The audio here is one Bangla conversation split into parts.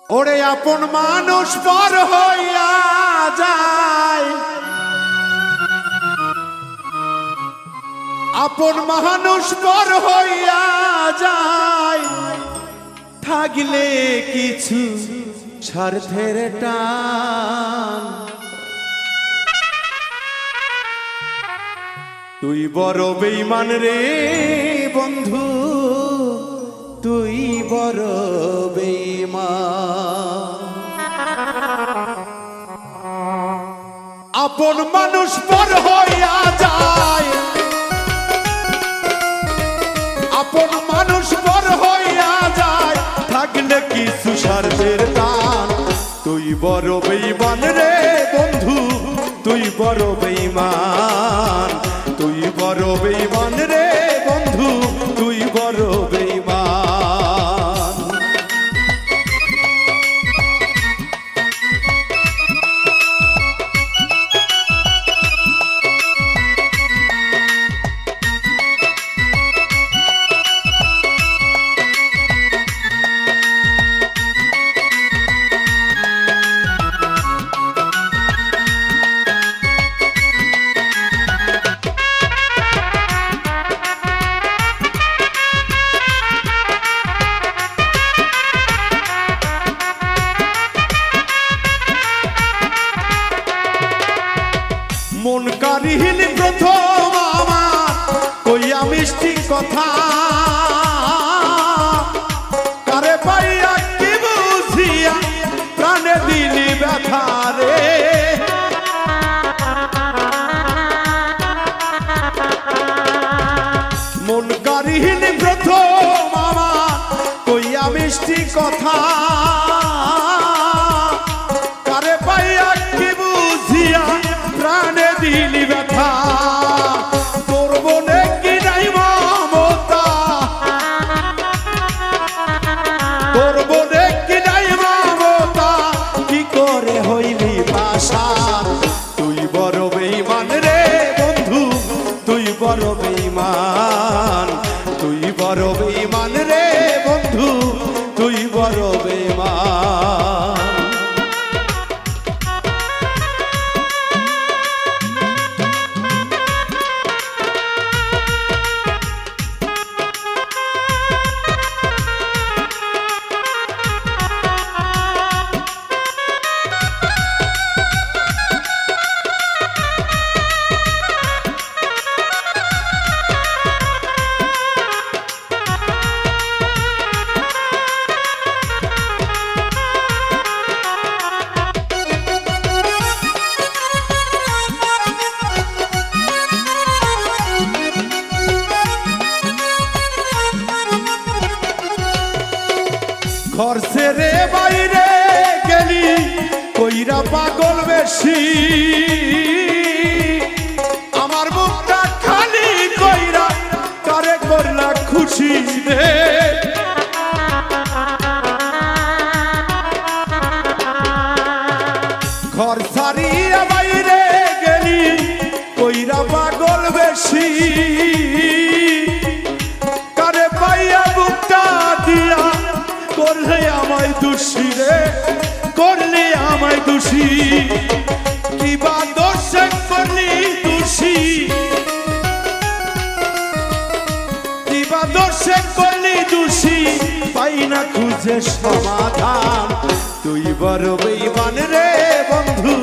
ওরে আপন মানুষ পর হইয়া যায়, আপন মানুষ পর হইয়া যায়, থাকলে কিছু স্বার্থের টান। তুই বড় বেঈমান রে বন্ধু, তুই বড় বেঈমান। আপন মানুষ পর হইয়া যায়, আপন মানুষ পর হইয়া যায়, থাকলে কিছু স্বার্থের টান। তুই বড় বেঈমান রে বন্ধু, তুই বড় বেঈমান, তুই বড় বেঈমান রে বন্ধু, তুই বড় বেঈমান। মন কারিহীন প্রথম আমার কইয়া মিষ্টি কথা, কারে পাইয়া কি বুঝিয়া প্রাণে দিলি ব্যথা রে। মন কারিহীন প্রথম আমার কইয়া মিষ্টি কথা, কারে পাইয়া কি বুঝিয়া প্রাণে দিলি ব্যথা। তোর মনে কি নাই মমতা, তোর মনে কি নাই মমতা, কি করে হইলি পাশা। তুই বড় বেঈমান রে বন্ধু, তুই বড় বেঈমান, তুই বড় বেঈমান রে বন্ধু, তুই বড় বেঈমান। ঘর ছেড়ে বাইরে গেলি কইরা পাগল বেশি, আমার মুখটা খালি কইরা কারে করলা খুশি রে। ঘর ছাড়িয়া বাইরে গেলি কইরা পাগল বেশি, কারে পাইয়া বুকটা দিয়া করলে আমায় দোষী রে, করলে আমায় দোষী। কিবা দোষে করলি দোষী, কিবা দোষে করলি দোষী, পাই না খুঁজে সমাধান। তুই বড় বেঈমান রে বন্ধু,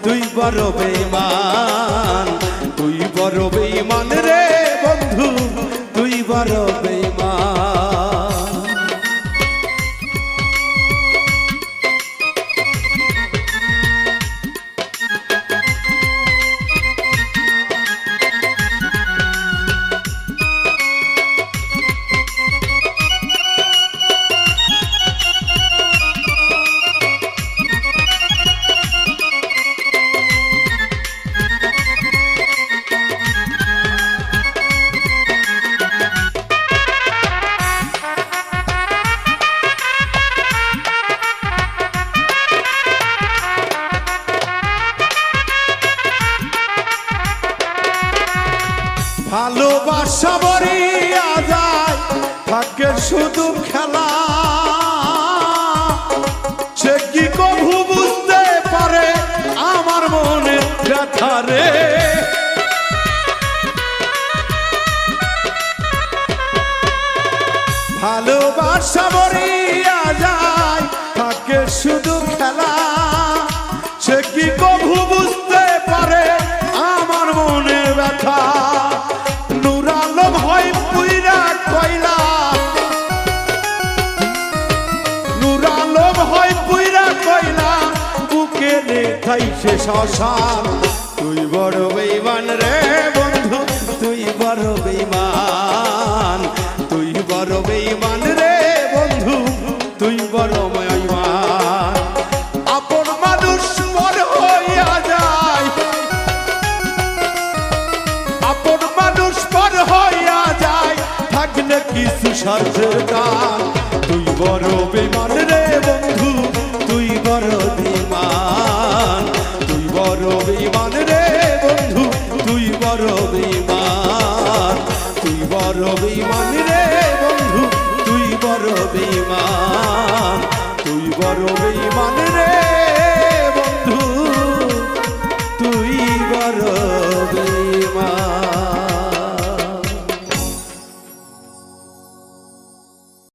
তুই বড় বেঈমান, তুই বড় বেঈমান রে বন্ধু, তুই বড় বেঈমান। ভালোবাসা বরিয়া যায়, থাকে শুধু খেলা। ব্যথা রে। ভালোবাসা মরিয়া যায় থাকে শুধু খেলা, সে কি কভু বুঝতে পারে আমার মনের ব্যথা। নূর আলম হয় পুইরা কয়লা, নূর আলম হয় পুইরা কয়লা, বুকে রেখাই সে শ্মশান। তুই বড় বেঈমান রে বন্ধু, তুই বড় বেঈমান, তুই বড় বেঈমান রে বন্ধু, তুই বড় বেঈমান। আপন মানুষ পর হইয়া যায়, আপন মানুষ পর হইয়া যায়, থাকলে কিছু স্বার্থের টান। তুই বড় বেঈমান রে বন্ধু, তুই বড় বেঈমান, তুই বড় বেঈমান রে বন্ধু, তুই বড় বেঈমান, তুই বড় বেঈমান রে বন্ধু, তুই বড় বেঈমান, তুই বড় বেঈমান রে বন্ধু, তুই বড় বেঈমান।